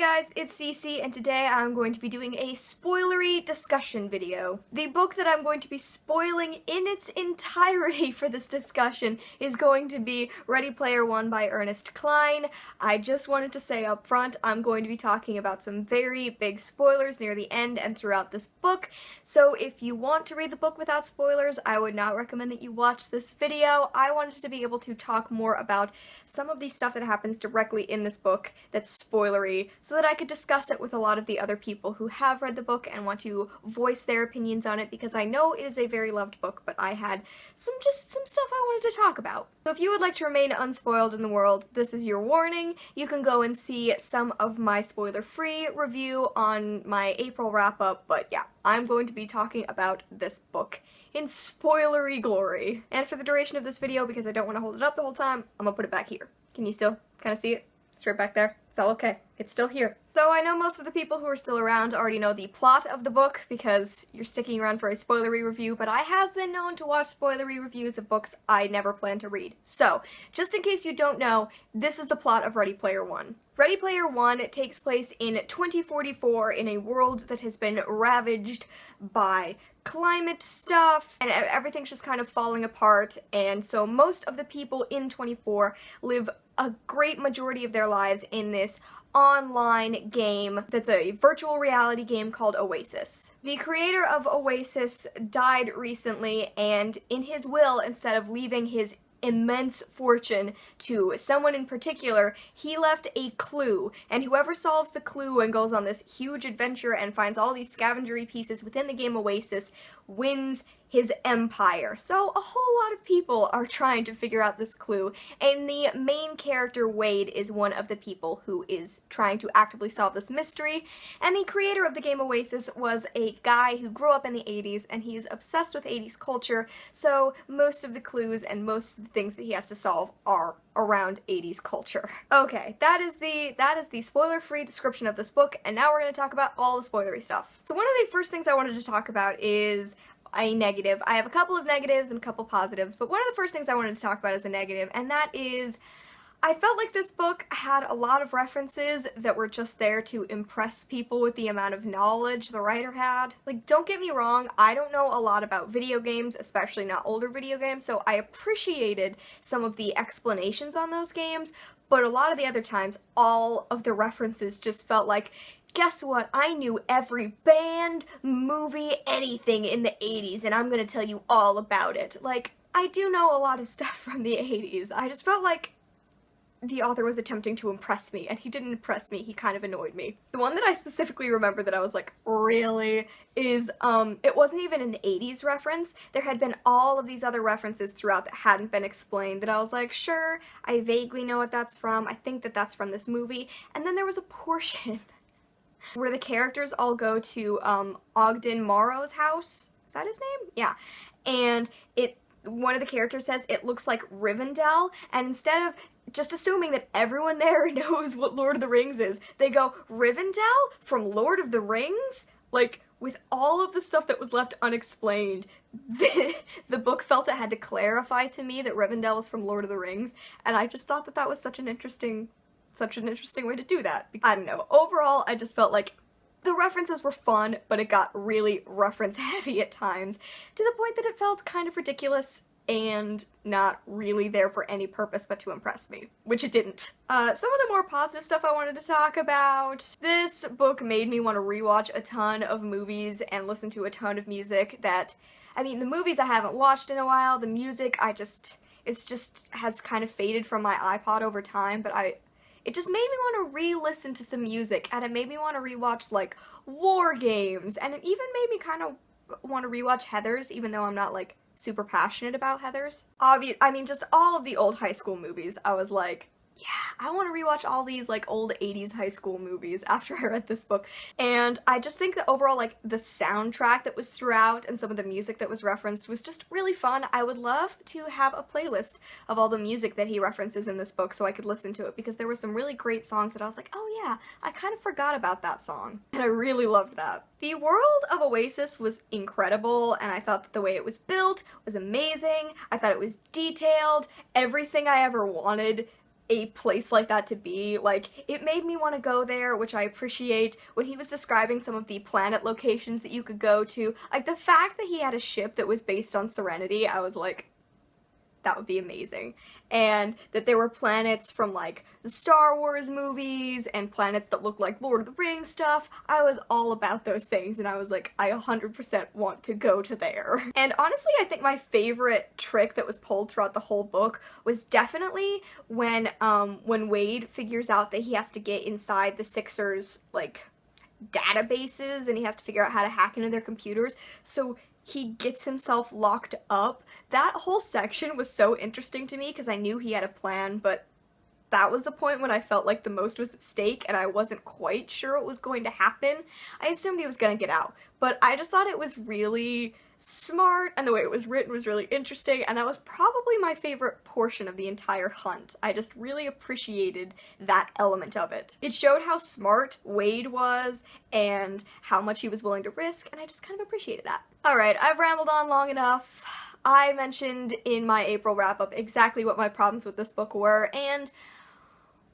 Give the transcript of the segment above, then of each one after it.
guys, it's Cece, and today I'm going to be doing a spoilery discussion video. The book that I'm going to be spoiling in its entirety for this discussion is going to be Ready Player One by Ernest Cline. I just wanted to say up front, I'm going to be talking about some very big spoilers near the end and throughout this book, so if you want to read the book without spoilers, I would not recommend that you watch this video. I wanted to be able to talk more about some of the stuff that happens directly in this book that's spoilery, so that I could discuss it with a lot of the other people who have read the book and want to voice their opinions on it, because I know it is a very loved book, but I had some stuff I wanted to talk about. So if you would like to remain unspoiled in the world, this is your warning. You can go and see some of my spoiler-free review on my April wrap-up, but yeah, I'm going to be talking about this book in spoilery glory. And for the duration of this video, because I don't want to hold it up the whole time, I'm gonna put it back here. Can you still kind of see it? It's right back there. It's all okay. It's still here. So I know most of the people who are still around already know the plot of the book because you're sticking around for a spoilery review, but I have been known to watch spoilery reviews of books I never plan to read. So, just in case you don't know, this is the plot of Ready Player One. Ready Player One takes place in 2044 in a world that has been ravaged by climate stuff, and everything's just kind of falling apart, and so most of the people in 24 live a great majority of their lives in this online game that's a virtual reality game called Oasis. The creator of Oasis died recently, and in his will, instead of leaving his immense fortune to someone in particular, he left a clue, and whoever solves the clue and goes on this huge adventure and finds all these scavengery pieces within the game Oasis wins his empire. So a whole lot of people are trying to figure out this clue, and the main character, Wade, is one of the people who is trying to actively solve this mystery, and the creator of the game Oasis was a guy who grew up in the 80s, and he's obsessed with 80s culture, so most of the clues and most of the things that he has to solve are around 80s culture. Okay, that is the spoiler-free description of this book, and now we're going to talk about all the spoilery stuff. So one of the first things I wanted to talk about is a negative. I have a couple of negatives and a couple positives, but one of the first things I wanted to talk about is a negative, and that is I felt like this book had a lot of references that were just there to impress people with the amount of knowledge the writer had. Like, don't get me wrong, I don't know a lot about video games, especially not older video games, so I appreciated some of the explanations on those games, but a lot of the other times, all of the references just felt like, guess what? I knew every band, movie, anything in the 80s, and I'm gonna tell you all about it. Like, I do know a lot of stuff from the 80s. I just felt like the author was attempting to impress me, and he didn't impress me, he kind of annoyed me. The one that I specifically remember that I was like, really, is, it wasn't even an 80s reference. There had been all of these other references throughout that hadn't been explained that I was like, sure, I vaguely know what that's from, I think that that's from this movie, and then there was a portion where the characters all go to, Ogden Morrow's house. Is that his name? Yeah. And one of the characters says it looks like Rivendell, and instead of just assuming that everyone there knows what Lord of the Rings is, they go, Rivendell? From Lord of the Rings? Like, with all of the stuff that was left unexplained, the book felt it had to clarify to me that Rivendell was from Lord of the Rings, and I just thought that that was such an interesting way to do that. I don't know. Overall, I just felt like the references were fun, but it got really reference heavy at times, to the point that it felt kind of ridiculous and not really there for any purpose but to impress me, which it didn't. Some of the more positive stuff I wanted to talk about. This book made me want to rewatch a ton of movies and listen to a ton of music that, I mean, the movies I haven't watched in a while, the music it's just has kind of faded from my iPod over time, but it just made me want to re-listen to some music, and it made me want to rewatch, like, War Games, and it even made me kind of want to rewatch Heathers, even though I'm not, like, super passionate about Heathers. I mean, just all of the old high school movies, I was like, yeah, I want to rewatch all these, like, old 80s high school movies after I read this book, and I just think that overall, like, the soundtrack that was throughout and some of the music that was referenced was just really fun. I would love to have a playlist of all the music that he references in this book so I could listen to it, because there were some really great songs that I was like, oh yeah, I kind of forgot about that song, and I really loved that. The world of Oasis was incredible, and I thought that the way it was built was amazing. I thought it was detailed, everything I ever wanted a place like that to be. Like, it made me want to go there, which I appreciate. When he was describing some of the planet locations that you could go to, like, the fact that he had a ship that was based on Serenity, I was like, that would be amazing. And that there were planets from, like, the Star Wars movies and planets that look like Lord of the Rings stuff. I was all about those things, and I was like, I 100% want to go to there. And honestly, I think my favorite trick that was pulled throughout the whole book was definitely when Wade figures out that he has to get inside the Sixers, like, databases, and he has to figure out how to hack into their computers. So he gets himself locked up. That whole section was so interesting to me because I knew he had a plan, but that was the point when I felt like the most was at stake and I wasn't quite sure what was going to happen. I assumed he was going to get out, but I just thought it was really smart, and the way it was written was really interesting, and that was probably my favorite portion of the entire hunt. I just really appreciated that element of it. It showed how smart Wade was and how much he was willing to risk, and I just kind of appreciated that. Alright, I've rambled on long enough. I mentioned in my April wrap-up exactly what my problems with this book were, and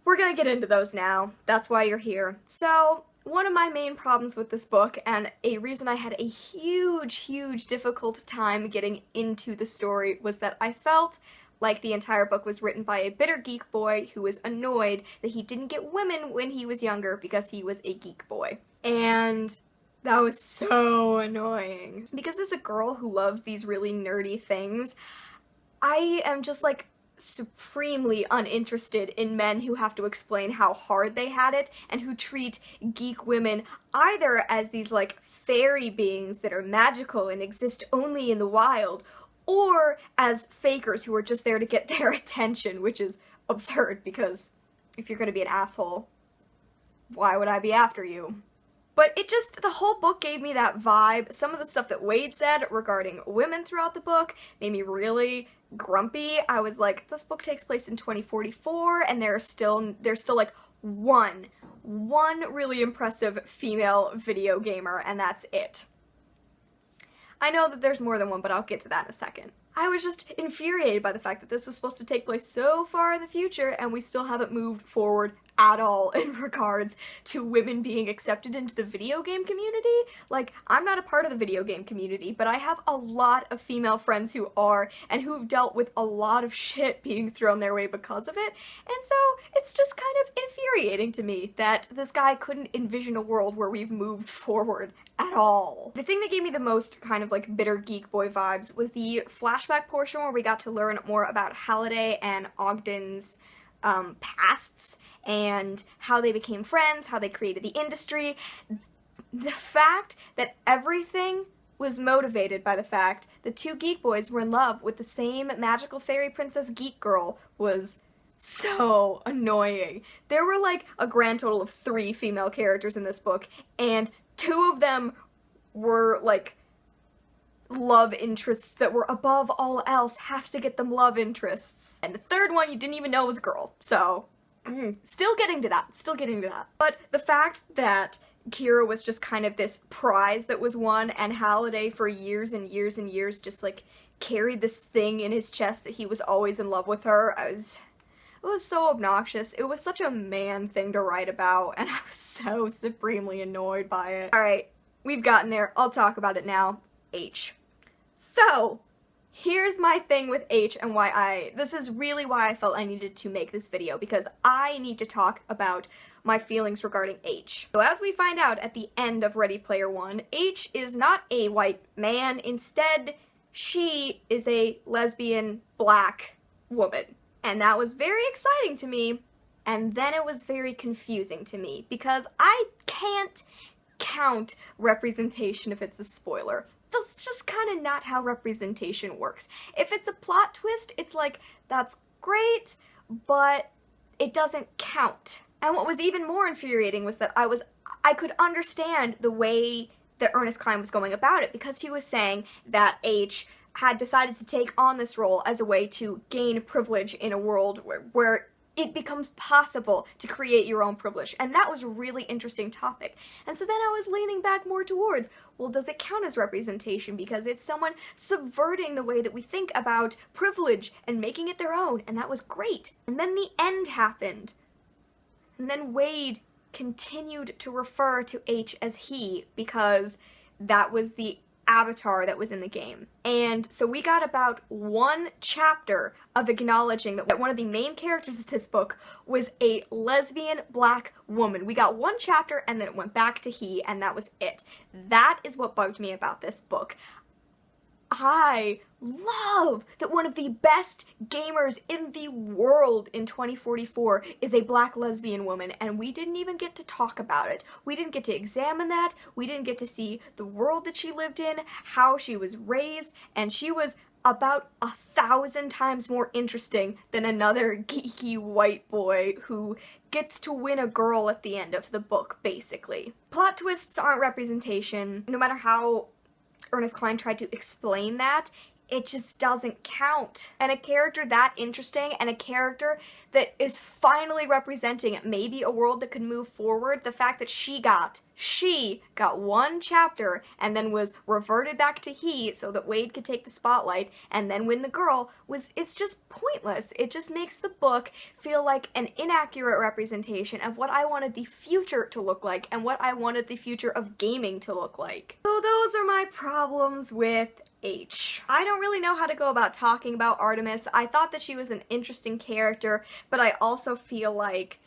we're gonna get into those now. That's why you're here. So, one of my main problems with this book, and a reason I had a huge difficult time getting into the story, was that I felt like the entire book was written by a bitter geek boy who was annoyed that he didn't get women when he was younger because he was a geek boy. And that was so annoying. Because as a girl who loves these really nerdy things, I am just like supremely uninterested in men who have to explain how hard they had it and who treat geek women either as these like fairy beings that are magical and exist only in the wild, or as fakers who are just there to get their attention, which is absurd because if you're gonna be an asshole, why would I be after you? But it just, the whole book gave me that vibe. Some of the stuff that Wade said regarding women throughout the book made me really grumpy. I was like, this book takes place in 2044, and there's still like one really impressive female video gamer, and that's it. I know that there's more than one, but I'll get to that in a second. I was just infuriated by the fact that this was supposed to take place so far in the future, and we still haven't moved forward at all in regards to women being accepted into the video game community. Like, I'm not a part of the video game community, but I have a lot of female friends who are, and who've dealt with a lot of shit being thrown their way because of it, and so it's just kind of infuriating to me that this guy couldn't envision a world where we've moved forward at all. The thing that gave me the most kind of like bitter geek boy vibes was the flashback portion where we got to learn more about Halliday and Ogden's pasts and how they became friends, how they created the industry. The fact that everything was motivated by the fact that two geek boys were in love with the same magical fairy princess geek girl was so annoying. There were like a grand total of 3 female characters in this book, and 2 of them were like love interests that were above all else, have to get them love interests. And the third one you didn't even know was a girl, so still getting to that. But the fact that Kira was just kind of this prize that was won, and Halliday for years and years and years just like carried this thing in his chest that he was always in love with her, it was so obnoxious. It was such a man thing to write about, and I was so supremely annoyed by it. Alright, we've gotten there. I'll talk about it now. H. So, here's my thing with H and this is really why I felt I needed to make this video, because I need to talk about my feelings regarding H. So as we find out at the end of Ready Player One, H is not a white man. Instead, she is a lesbian black woman. And that was very exciting to me, and then it was very confusing to me, because I can't count representation if it's a spoiler. That's just kind of not how representation works. If it's a plot twist, it's like, that's great, but it doesn't count. And what was even more infuriating was that I could understand the way that Ernest Cline was going about it, because he was saying that H had decided to take on this role as a way to gain privilege in a world where it becomes possible to create your own privilege. And that was a really interesting topic. And so then I was leaning back more towards, well, does it count as representation? Because it's someone subverting the way that we think about privilege and making it their own. And that was great. And then the end happened. And then Wade continued to refer to H as he because that was the avatar that was in the game. And so we got about one chapter of acknowledging that one of the main characters of this book was a lesbian black woman. We got one chapter and then it went back to he, and that was it. That is what bugged me about this book. I love that one of the best gamers in the world in 2044 is a black lesbian woman, and we didn't even get to talk about it. We didn't get to examine that. We didn't get to see the world that she lived in, how she was raised, and she was about 1,000 times more interesting than another geeky white boy who gets to win a girl at the end of the book, basically. Plot twists aren't representation, no matter how Ernest Cline tried to explain that. It just doesn't count. And a character that interesting, and a character that is finally representing maybe a world that could move forward, the fact that she got one chapter and then was reverted back to he so that Wade could take the spotlight and then win the girl, it's just pointless. It just makes the book feel like an inaccurate representation of what I wanted the future to look like and what I wanted the future of gaming to look like. So those are my problems with H. I don't really know how to go about talking about Artemis. I thought that she was an interesting character, but I also feel like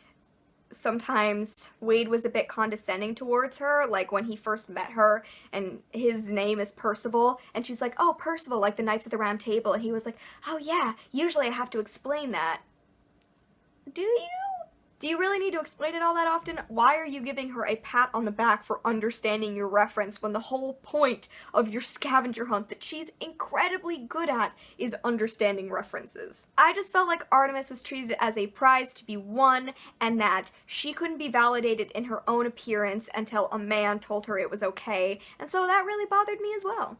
sometimes Wade was a bit condescending towards her, like when he first met her and his name is Percival and she's like, oh, Percival, like the Knights of the Round Table, and he was like, oh yeah, usually I have to explain that. Do you? Do you really need to explain it all that often? Why are you giving her a pat on the back for understanding your reference when the whole point of your scavenger hunt that she's incredibly good at is understanding references? I just felt like Artemis was treated as a prize to be won, and that she couldn't be validated in her own appearance until a man told her it was okay, and so that really bothered me as well.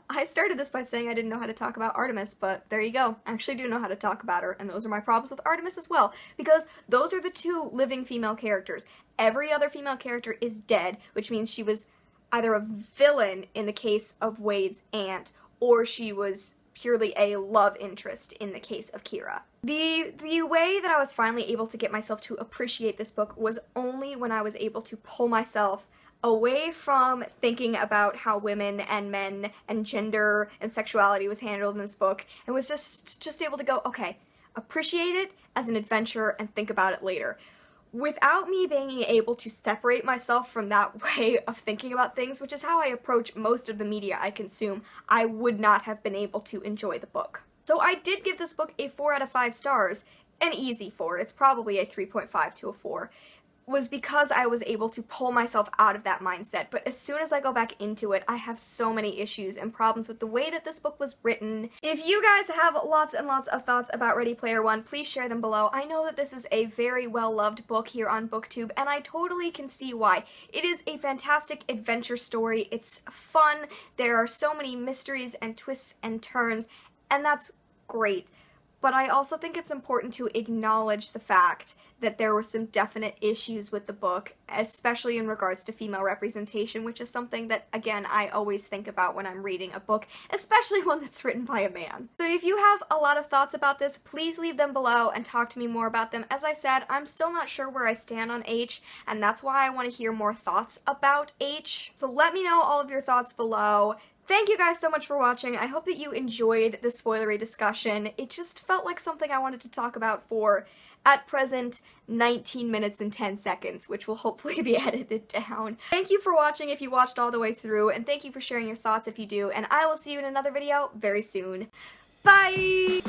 I started this by saying I didn't know how to talk about Artemis, but there you go. I actually do know how to talk about her, and those are my problems with Artemis as well, because those are the two living female characters. Every other female character is dead, which means she was either a villain in the case of Wade's aunt, or she was purely a love interest in the case of Kira. The way that I was finally able to get myself to appreciate this book was only when I was able to pull myself away from thinking about how women and men and gender and sexuality was handled in this book, and was just able to go, okay, appreciate it as an adventure and think about it later. Without me being able to separate myself from that way of thinking about things, which is how I approach most of the media I consume, I would not have been able to enjoy the book. So I did give this book a 4 out of 5 stars, an easy 4, it's probably a 3.5 to a 4. Was because I was able to pull myself out of that mindset. But as soon as I go back into it, I have so many issues and problems with the way that this book was written. If you guys have lots and lots of thoughts about Ready Player One, please share them below. I know that this is a very well-loved book here on BookTube, and I totally can see why. It is a fantastic adventure story. It's fun. There are so many mysteries and twists and turns, and that's great. But I also think it's important to acknowledge the fact that there were some definite issues with the book, especially in regards to female representation, which is something that, again, I always think about when I'm reading a book, especially one that's written by a man. So if you have a lot of thoughts about this, please leave them below and talk to me more about them. As I said, I'm still not sure where I stand on H, and that's why I want to hear more thoughts about H. So let me know all of your thoughts below. Thank you guys so much for watching. I hope that you enjoyed the spoilery discussion. It just felt like something I wanted to talk about for, at present, 19 minutes and 10 seconds, which will hopefully be edited down. Thank you for watching if you watched all the way through, and thank you for sharing your thoughts if you do, and I will see you in another video very soon. Bye!